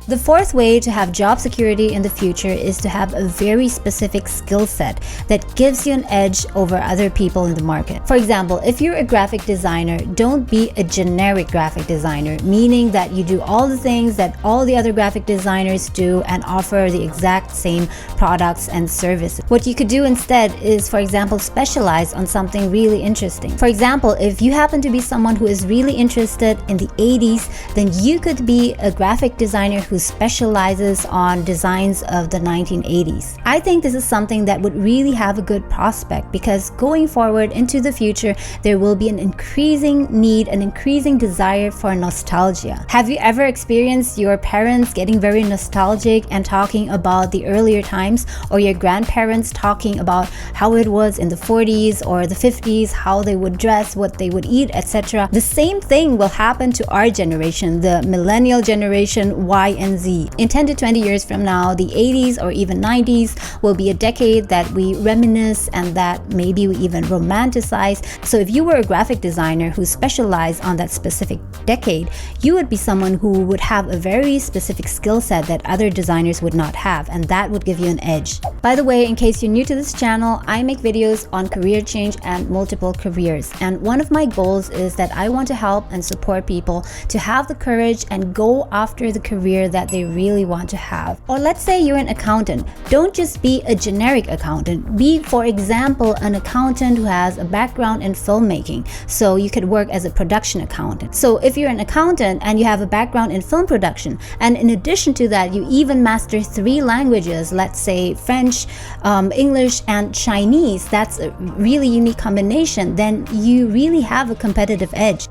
The fourth way to have job security in the future is to have a very specific skill set that gives you an edge over other people in the market. For example, if you're a graphic designer, don't be a generic graphic designer, meaning that you do all the things that all the other graphic designers do and offer the exact same products and services. What you could do instead is, for example, specialize on something really interesting. For example, if you happen to be someone who is really interested in the 80s, then you could be a graphic designer who specializes on designs of the 1980s. I think this is something that would really have a good prospect, because going forward into the future, there will be an increasing need, an increasing desire for nostalgia. Have you ever experienced your parents getting very nostalgic and talking about the earlier times, or your grandparents talking about how it was in the 40s or the 50s, how they would dress, what they would eat, etc.? The same thing will happen to our generation, the millennial generation Y and Z. In 10 to 20 years from now, the 80s or even 90s will be a decade that we reminisce and that maybe we even romanticize. So if you were a graphic designer who specialized on that specific decade, you would be someone who would have a very specific skill set that other designers would not have, and that would give you an edge. By the way, in case you're new to this channel, I make videos on career change and multiple careers, and one of my goals is that I want to help and support people to have the courage and go after the career that they really want to have. Or let's say you're an accountant. Don't just be a generic accountant. Be, for example, an accountant who has a background in filmmaking, so you could work as a production accountant. So if you're an accountant and you have a background in film production, and in addition to that you even master 3 languages, let's say French, English and Chinese, that's a really unique combination, then you really have a competitive edge.